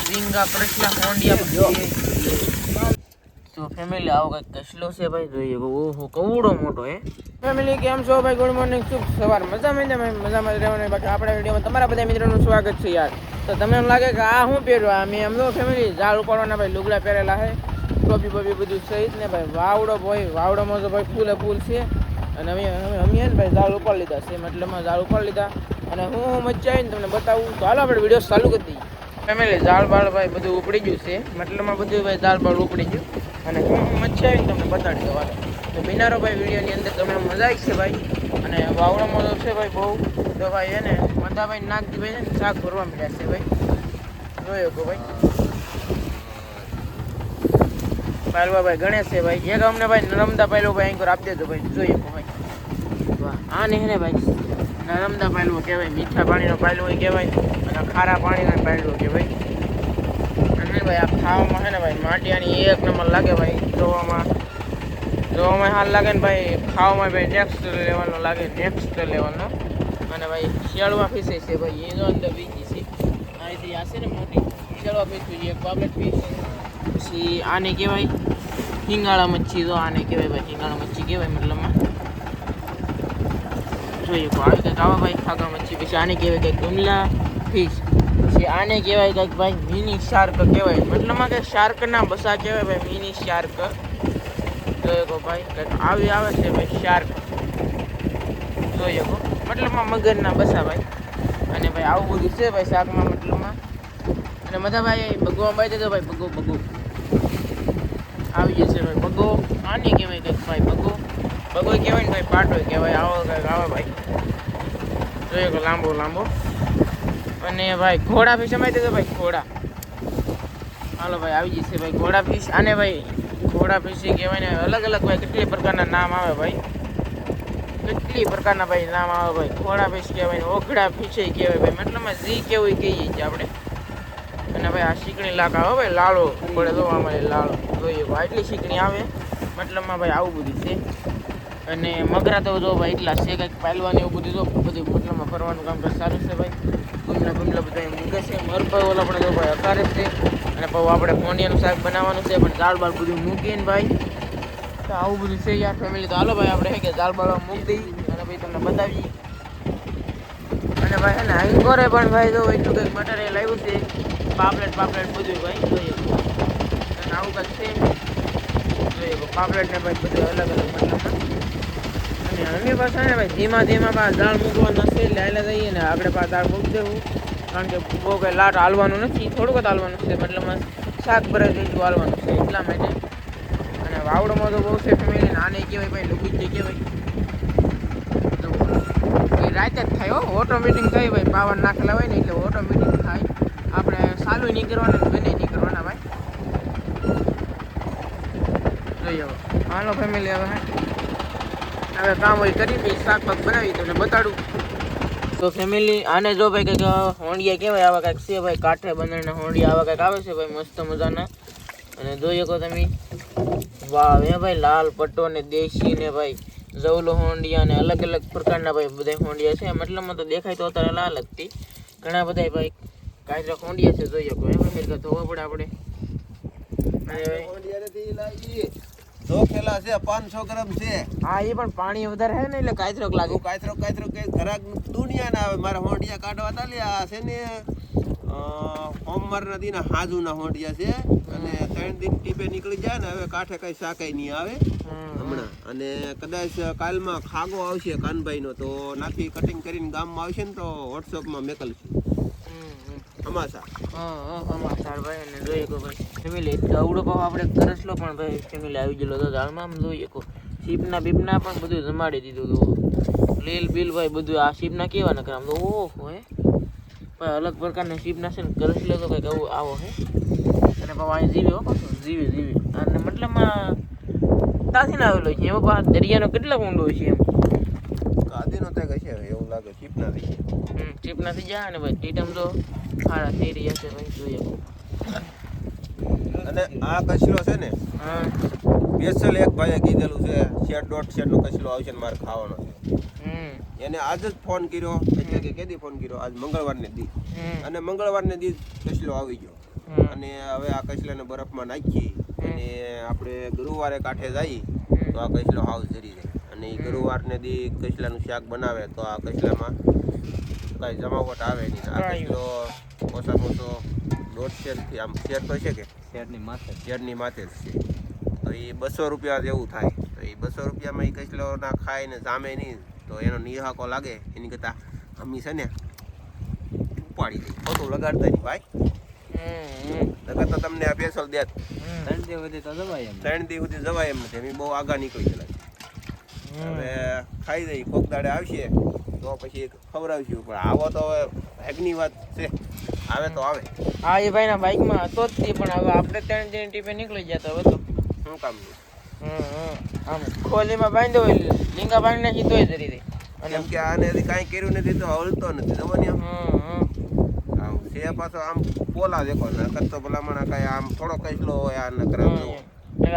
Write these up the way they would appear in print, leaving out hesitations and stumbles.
ઝીંગા કૃષ્ણ હોંડિયા તો ફેમિલી આવો કઈક કસલો છે ભાઈ જોઈએ ઓહો કવડો મોટો હે ફેમિલી કેમ છો ભાઈ ગુડ મોર્નિંગ શુભ સવાર મજામાં રહેવાનું બાકી આપણા વિડીયોમાં તમારા બધા મિત્રોનું સ્વાગત છે યાર તો તમને એમ લાગે કે આ શું પહેર્યું આ મેં એમનો ફેમિલી ઝાડ ઉપાડવાના ભાઈ લુગડા પહેરેલા છે ટોપી બોપી બધું સહિત ને ભાઈ વાવડોમાં તો ભાઈ ફૂલ છે અને અમે ને ભાઈ ઝાડ ઉપાડી લીધા છે મતલબમાં ઝાડ ઉપાડી લીધા અને હું મજા આવીને તમને બતાવું તો હાલો આપણે વિડીયો ચાલુ કરી દઈએ ફેમિલી ઝાડ બાળ ભાઈ બધું ઉપડી ગયું છે મતલબમાં બધું ભાઈ ઝાડ બાળ ઉપડી ગયું અને હું મજા આવીને તમને બતાડી દઉં તો બિનારો ભાઈ વિડીયોની અંદર તમને મજા આવી છે ભાઈ અને વાવડામાં તો છે ભાઈ બહુ તો ભાઈ એને મધાભાઈ નાગજી ભાઈ ને શાક ભરવા મળ્યા છે ભાઈ જોયો કહો ભાઈ પાલવા ભાઈ ગણેશ છે ભાઈ એક અમને ભાઈ નર્મદા પાયલો ભાઈ અહીં આપી દેજો ભાઈ જોઈએ કહો ભાઈ વાહ આ નહીં ને ભાઈ નર્મદા પાયલો કહેવાય મીઠા પાણીનો પાયલો કહેવાય અને ખારા પાણીનો પાયલો કહેવાય અને ભાઈ આ ખાવામાં છે ને ભાઈ માટિયાની એક નંબર લાગે ભાઈ જોવામાં હાલ લાગે ને ભાઈ ખાવામાં ભાઈ નેક્સ્ટ લેવલનો લાગે નેક્સ્ટ લેવલનો અને ભાઈ શિયાળમાં ફીસે છે ભાઈ એનો અંદર બીજી છે અહીંથી આ છે ને મોટી શિયાળવા ફીસ બીજી એક પાપલેટ ફીસ પછી આને કહેવાય હિંગાળા મચ્છી તો આને કહેવાય ભાઈ હિંગાળા મચ્છી કહેવાય મતલબમાં જોઈએ આવી કંઈક આવા ભાઈ ખાગા મચ્છી પછી આને કહેવાય કંઈક ગુમલા ફીસ પછી આને કહેવાય કંઈક ભાઈ મિની શાર્ક કહેવાય મતલબમાં કંઈક શાર્કના બસા કહેવાય ભાઈ મિની શાર્ક જોઈએ કહો ભાઈ કંઈક આવી આવે છે ભાઈ શાર્ક જોઈએ કહો મતલબમાં મગરના બસા ભાઈ અને ભાઈ આવું બધું છે ભાઈ શાકમાં મતલબમાં અને બધા ભાઈ ભગવાન ભાઈ દેજો ભાઈ ભગો આવી જશે ભાઈ ભગો આને કહેવાય કંઈક ભાઈ ભગો કહેવાય ને ભાઈ પાટો કહેવાય આવો કંઈક આવે ભાઈ જોઈએ કહો લાંબો અને ભાઈ ઘોડા ફીસ અમારી દેજો ભાઈ ઘોડા હાલો ભાઈ આવી જશે ભાઈ ઘોડા ફીસ આને ભાઈ ઘોડા ફીસ કહેવાય ને અલગ ભાઈ કેટલી પ્રકારના નામ આવે ભાઈ ઘોડા ફીસ કહેવાય ને ઓઘડા ફીસે કહેવાય ભાઈ મતલબમાં જી કેવું કહીએ છીએ આપણે અને ભાઈ આ શીકણી લાખ આવે ભાઈ લાળો પડે તો અમારે લાળો જોઈએ એટલી શીકણી આવે મતલબમાં ભાઈ આવું બધું છે અને મગરા તો જો ભાઈ એટલા છે કંઈક પાલવાની એવું બધું મતલબમાં ફરવાનું કામ સારું છે ભાઈ ગુમલા બધા મૂકે છે મરભાઈ ઓલા પણ જો ભાઈ અકારે છે અને પછી આપણે ફોનિયાનું શાક બનાવવાનું છે પણ દાળ બાળ બધું મૂકીને ભાઈ તો આવું બધું છે યાર ફેમિલી તો હાલો ભાઈ આપણે કે દાળ બાળ મૂકી દઈએ અને ભાઈ તમને બતાવીએ અને ભાઈ હે ને અહીં કરે પણ ભાઈ જો એટલું કંઈક મટીરિયલ આવ્યું છે પાપલેટ બધું ભાઈ જોઈએ અને આવું કંઈક છે જોઈએ પાપલેટ ને ભાઈ બધું અલગ મતલબમાં અને અમે પાસે ને ભાઈ ધીમા પાછા દાળ મૂકવાના છે એટલે હાલે જઈએ ને આપણે પાછા દાળ મૂકી દેવું કારણ કે બહુ કંઈ લાટ હાલવાનું નથી થોડુંક જ હાલવાનું છે મતલબમાં શાક ભરે જેટલું હાલવાનું છે એટલા માટે અને વાવડોમાં તો બહુ છે ફેમિલી આને કહેવાય ભાઈ લુગી કહેવાય તો એ રાતે જ થાય ઓટોમેટિક થાય ભાઈ પાવર નાખેલા હોય ને એટલે ઓટોમેટિક થાય આપણે સાલું નહીં કરવાના બને નહીં કરવાના ભાઈ જોઈએ હાલો ફેમિલી હવે કામ હોય કરી પછી શાક બનાવી તમને બતાડું તો ફેમિલી આને જો ભાઈ કંઈક હોંડિયા કહેવાય આવા કંઈક છે ભાઈ કાંઠે બંદરના હોંડિયા આવા કંઈક આવે છે ભાઈ મસ્ત મજાના અને જોઈ શકો તમે વાહ હે ભાઈ લાલ પટ્ટો ને દેશી ને ભાઈ જવલો હોંડિયા ને અલગ પ્રકારના ભાઈ બધા હોંડિયા છે મતલબમાં તો દેખાય તો અત્યારે લાલ જ ઘણા બધા ભાઈ કાંઈ હોંડિયા છે જોઈ શકો એમ એટલે ધોવા પડે આપણે ધોખેલા છે 500 ગ્રામ છે હા એ પણ પાણી વધારે હે ને એટલે કાયતરો લાગે કાયતરો કે ઘરાક દુનિયા ના આવે મારા હોંડિયા કાઢવા તાલે આ છે ને સોમવાર નદીના હાજુના હોંડિયા છે અને 3 દિન ટીપે નીકળી જાય ને હવે કાંઠે કઈ શાકાઈ નહીં આવે હમણાં અને કદાચ કાલમાં ખાગો આવશે કાનભાઈનો તો નાથી કટિંગ કરીને ગામમાં આવશે ને તો વોટ્સઅપમાં મેકલશું અમાસા ભાઈ અને જોઈએ કહો ભાઈ ફેમિલી અવડો ભાવ આપણે કરસલો પણ ભાઈ ફેમિલી આવી ગયેલો તો દાળમાં આમ જોઈએ કહો શીપના બીપના પણ બધું જમાડી દીધું હતું લીલ બિલ ભાઈ બધું આ શીપના કેવા નકર આમ તો ઓહો હે ભાઈ અલગ પ્રકારના શીપના છે ને કરસલો તો કંઈક આવું આવો હે અને ભાઈ અહીં જીવે જીવે અને મતલબમાં ત્યાંથી ના આવેલો છે એમાં પાછા દરિયાનો કેટલા ઊંડો છે એમ કાદીનો તો કશે એવું લાગે શીપના થઈ જાય અને ભાઈ ટીટમ તો સારા થઈ રહ્યા છે ભાઈ જોઈએ અને આ કચરો છે ને સ્પેશિયલ એક ભાઈએ કીધેલું છે શેડ કચરો આવશે ને મારે ખાવાનો છે એને આજ જ ફોન કર્યો એટલે કે કેદી ફોન કર્યો આજ મંગળવારને દી અને મંગળવારને દી કચરો આવી ગયો અને હવે આ કચલાને બરફમાં નાખી અને આપણે ગુરુવારે કાંઠે જઈએ તો આ કચલો હાવ જરી જાય અને એ ગુરુવારને દી કચલાનું શાક બનાવે તો આ કચલામાં કાંઈ જમાવટ આવે નહીં. આ કચલો ઓછામાં ઓછો 1.5 શેરથી આમ શેર તો છે કે શેરની માથે જ છે, તો એ 200 રૂપિયા જેવું થાય. તો એ 200 રૂપિયામાં એ કચલો ના ખાય ને જામે નહીં તો એનો નિહાકો લાગે એની કરતાં અમી છે ને ઉપાડી દઈ ખોટું લગાડતા નહીં ભાઈ. નકર તો તમને આ પેસલ દેત 3 દી સુધી જવાય એમ નથી. અમે બહુ આગા નીકળી ગયેલા. હવે ખાઈ દઈ કોક દાડે આવશે તો પછી ખવડાવશું, પણ આવો તો હવે ભાગની વાત છે, આવે તો આવે. હા એ ભાઈના બાઇકમાં હતો જ તે, પણ હવે આપણે 3 દિન ટીપે નીકળી ગયા તો હવે તો શું કામ આમ ખોલીમાં બાંધ્યો હોય લીંગા બાંધી નાખી તોય જરી દે. કેમ કે આને હજી કાંઈ કર્યું નથી તો હલતો નથી. જવાની આમ છે પાછો આમ પોલા દેખો ને કરતો ભલામણ કાંઈ આમ થોડો કચલો હોય આ નકર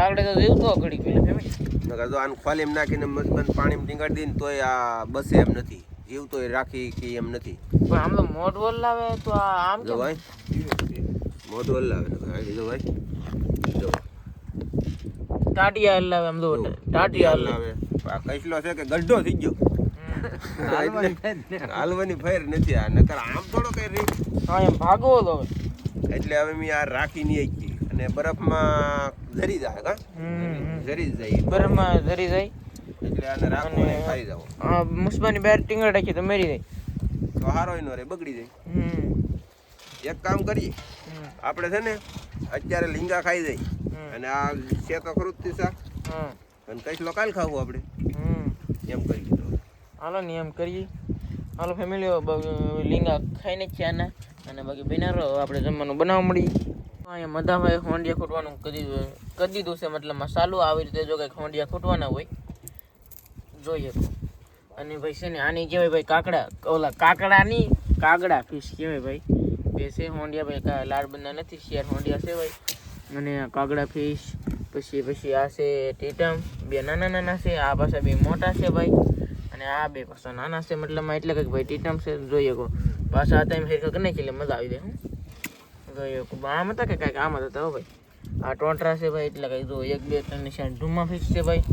આગળ તો જીવતો ઘડી ગયેલો નકર જો આને ખોલીમાં નાખીને મસ્ત પાણીમાં ટીંગાડી દઈને તોય આ બસે એમ નથી, જીવતોય રાખી કે એમ નથી. પણ આમ તો મોટ વોલ લાવે તો આમ જો ભાઈ મોઢું હલાવે જો ભાઈ જો ટાટિયા હલાવે આમ તો ટાટિયા હલાવે. આ કચલો છે કે ગઢો થઈ ગયો, હાલવાની ફેર નથી. આ નકર આમ થોડો કઈ રહી. હા એમ ભાગવો તો એટલે હવે મેં આ રાખી નહીં હતી અને બરફમાં ઝરી જાય કા ઝરી જાય બરફમાં ઝરી જાય એટલે આને રાખો ને ખાઈ જાવ. હા મુસબાની બહાર ટીંગળ રાખી તો મરી જાય તો હારો નો રે બગડી જાય. એક કામ કરીએ આપણે છે ને અત્યારે લીંગા ખાઈ જાય અને આ છે તો ખરું જ શાક અને કઈક કાલ ખાવું આપણે એમ કરી હાલો ને એમ કરીએ. હાલો ફેમિલી લીંગા ખાઈને જ છે આના અને બાકી બિનારો આપણે જમવાનું બનાવવા મળીએ. અહીંયા મધાભાઈ હોંડિયા ખૂટવાનું કરી દીધું છે, મતલબ મસાલો આવી રીતે જો કંઈક હોંડિયા ખૂટવાના હોય જોઈએ. અને ભાઈ છે ને આની કહેવાય ભાઈ કાકડા, ઓલા કાકડાની કાગડા ફિશ કહેવાય ભાઈ. બે છે હોંડિયા ભાઈ, લાડ બંધા નથી, શેર હોંડિયા છે ભાઈ. અને કાગડા ફિશ પછી આ છે ટીટમ, બે નાના નાના છે, આ પાછા બે મોટા છે ભાઈ. અને આ બે પાછા નાના છે, મતલબમાં એટલે કંઈક ભાઈ ટીટમ છે જોઈએ કહો. પાછા હતા એમ હેરખા કરી નાખી એટલે મજા આવી જાય. જોઈએ આમ હતા કે કાંઈક આમ હતા હો ભાઈ. આ ટોંટરા છે ભાઈ, એટલે કંઈક જો 1 2 3 નિશાન ઢૂમા ફિશ છે ભાઈ.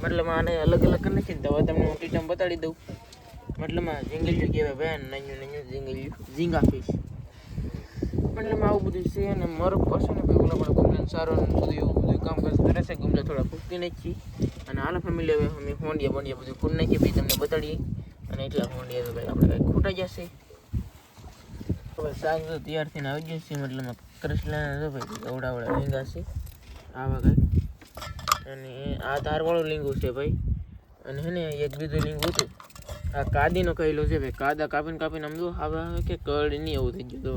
મતલબ આને અલગ અલગ કરી નાખી તો હવે તમને હું ટીટમ બતાડી દઉં. મતલબમાં ઝીંગલિયું કહેવાય ભાઈ, નાનું ઝીંગલિયું ઝીંગા ફિશ. મતલબ આવું બધું છે. અને મરક પાછું ને ભાઈ ઓલા પણ ગુમલાને સારો બધું એવું બધું કામ કરે છે. ગુમલા થોડા ફૂંકી નાખી અને હાલ ફેમિલી હવે અમે હોંડિયા બોંડિયા બધું ફૂટ નાખીએ ભાઈ તમને બતાડીએ. અને એટલા હોંડિયા તો ભાઈ આપણે કંઈક ખૂટાઈ જશે. હવે શાક તો તૈયાર થઈને આવી ગયું છે. મતલબમાં કરસલાના તો ભાઈ અવડાવડા લીંગા છે આવા કંઈક. અને આ ધારવાળું લીંગું છે ભાઈ. અને હે ને એક બીજું લીંગું હતું આ કાદીનો કહેલો છે ભાઈ. કાદા કાપીને આમ તો હવે કે કડ નહીં એવું થઈ ગયું તો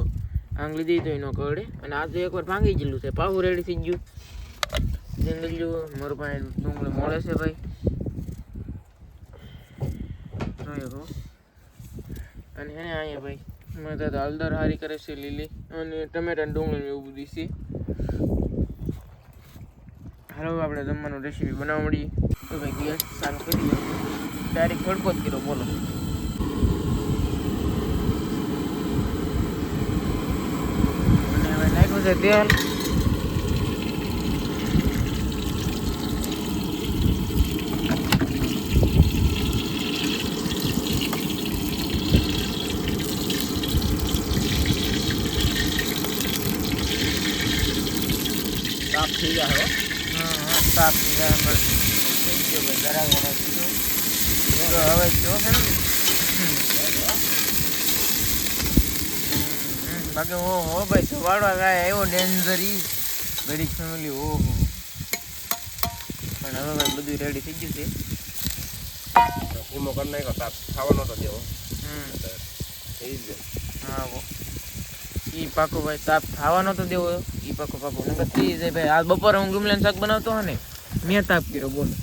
આંગળી દઈ તો એનો કડે. અને આ તો એકવાર ભાંગી ગયેલું છે, પાવું રેડી થઈ ગયું. જંગલિયું મારું પાસે ડુંગળી મળે છે ભાઈ. અને હે ને અહીંયા ભાઈ મેં તો હળદર હારી કરે છે લીલી, અને ટમેટા ડુંગળી એવું બધું છે. હાલો આપણે જમવાનું રેસીપી બનાવવા મળીએ. તો ભાઈ ગેસ ચાલુ કરી દઈએ, ડાયરેક્ટ ભડકો જ કર્યો બોલો. અને હવે નાખ્યું છે તેલ. સાફ થઈ જાય હો. હા સાફ થઈ જાય ભાઈ. ગરમ હવે જો છે ને બાકી ઓહો ભાઈ સવાડવા ગાય એવો ડેન્જરી ઘડી ફેમિલી ઓહો. પણ હવે ભાઈ બધું રેડી થઈ ગયું છે. ધીમો કરી નાખ્યો, સાફ ખાવાનો તો દેવો. હા ઈ પાકો ભાઈ સાફ ખાવાનો તો દેવો. ઈ પાકો નકર થઈ જાય ભાઈ. આ બપોરે હું ગુમલાનું શાક બનાવતો હો ને મેં તાપ કર્યો બોલો.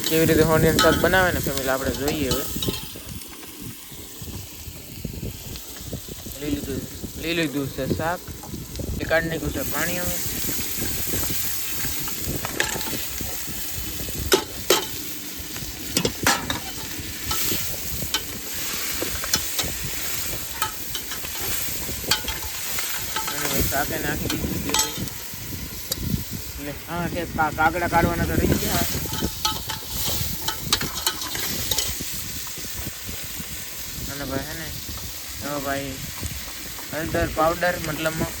કેવી રીતે હોંડિયાનું શાક બનાવે ને ફેમિલી આપણે જોઈએ. હવે લીલું દૂધ છે શાક એ કાઢી નાખ્યું છે પાણી. હવે શાકે નાખી દીધું છે ભાઈ. એટલે હા કે કાગડા કાઢવાના તો રહી ગયા. અને ભાઈ હે ને હવે ભાઈ હળદર પાવડર મતલબમાં,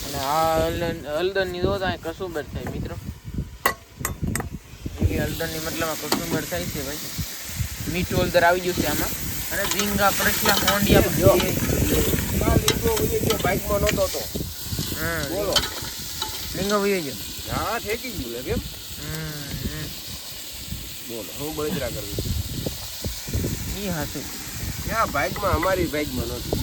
અને આ હળદરની જો ત્યાં કસુંબર થાય મિત્રો, એ હળદરની મતલબમાં કસુંબર થાય છે ભાઈ. મીઠું હળદર આવી ગયું છે આમાં, અને ઝીંગા પ્રસલા હોંડિયા બાઇકમાં નહોતો તો હા બોલો લીંગો વયો ગયો. હા ઠેકી ગયું લે કેમ બોલો હું બળતરા કરવી એ હાથું ક્યાં બાઇકમાં અમારી બાઇકમાં નહોતું.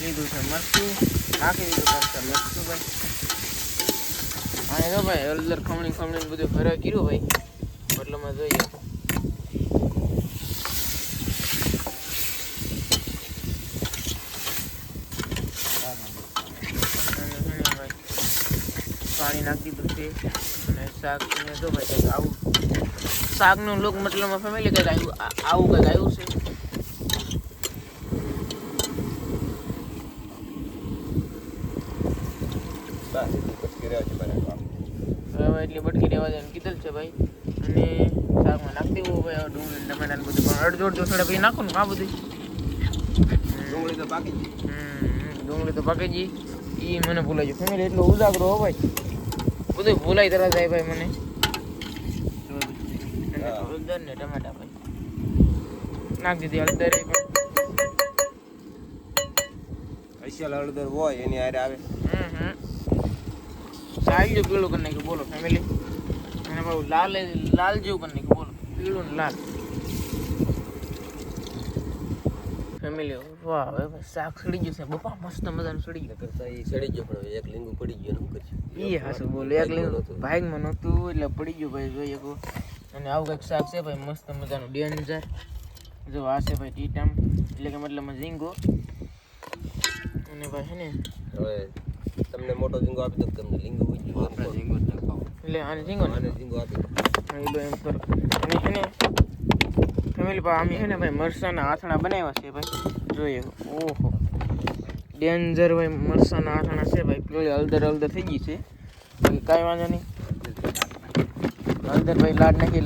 લીધું છે મરચું, નાખી દીધું છે મરચું ભાઈ. હા તો ભાઈ હળદર ખમણી બધું ઘરે કર્યું ભાઈ, મતલબમાં જોઈએ. પાણી નાખી દીધું છે અને શાક જો ભાઈ કંઈક આવું શાકનું લુક મતલબમાં ફેમિલી કંઈક આવું કંઈક આવ્યું છે. હવે એટલી બટકી રહેવા દે કીધેલ છે ભાઈ. અને શાકમાં નાખી દેવું ભાઈ ડુંગળી ટમેટા બધું, પણ અડધો થોડા પછી નાખો ને આ બધું. ડુંગળી તો પાકી ગઈ. ડુંગળી તો પાકી ગઈ, એ મને ભૂલાઈ ગયું ફેમિલી. એટલો ઉજાગરો હો ભાઈ, બધું ભૂલાઈ તરત જાય ભાઈ મને. હળદર ને ટમેટા ભાઈ નાખી દીધી. હળદર પણ સ્પેશિયલ હળદર હોય એની હારે આવે. સાઈલ જેવું પીળું કરી નાખ્યું બોલો ફેમિલી. અને બહુ લાલ જેવું કરી નાખ્યું બોલો, પીળું ને લાલ ફેમિલી. વાહ હવે શાક સડી ગયું છે બપા, મસ્ત મજાનું સડી ગયું. કરતા એ સડી ગયો પણ એક લીંબુ પડી ગયું એમ કરશું. એ હાસું બોલો, એક લીંબુ ભાગમાં નહોતું એટલે પડી ગયું ભાઈ. જોઈએ કહું અને આવું કંઈક શાક છે ભાઈ મસ્ત મજાનું ડેન્જર. જો આ છે ભાઈ ટીટમ, એટલે કે મતલબમાં ઝીંગો. અને ભાઈ છે ને હવે તમને મોટો ઝીંગો આપી દો, તમને લીંબુ ઉજ્યું આપણે ઝીંગો જ નાખાવ. એટલે આને ઝીંગો આને ઝીંગો આપી દો. એ એમ કરો. અને છે ને ફેમિલી પા અમે છે ને ભાઈ મરસાના આથણા બનાવ્યા છે ભાઈ. જોઈએ ઓહો ડેન્જર ભાઈ મરસાના આથણા છે ભાઈ. પેલી હળદર થઈ ગઈ છે, બાકી કાંઈ વાંધો નહીં. હળદર ભાઈ લાડ નાખી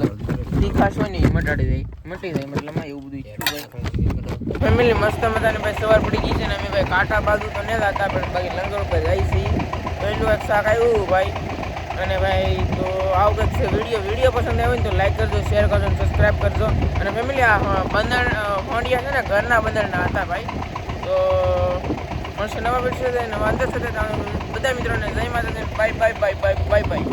તીખાશ હોય ને એ મટાડી જાય, મટી જાય મતલબમાં એવું બધું ઈચ્છું ભાઈ. ફેમિલી મસ્ત મજાની ભાઈ સવાર પડી ગઈ છે ને અમે ભાઈ કાંઠા બાજુ તો નહીં જતા, પણ બાકી લંગર ઉપર જાય છે. પહેલું એક શાક આવ્યું ભાઈ. અને ભાઈ તો આવું કંઈક છે વિડીયો પસંદ આવ્યો ને તો લાઈક કરજો, શેર કરજો, સબસ્ક્રાઈબ કરજો. અને ફેમિલી આ હોંડિયા છે ને ઘરના બંદરના હતા ભાઈ. તો મળશે નવા વિડીયો સાથે નવા અંદર સાથે બધા મિત્રોને જય માતાજી. Bye bye bye bye bye bye.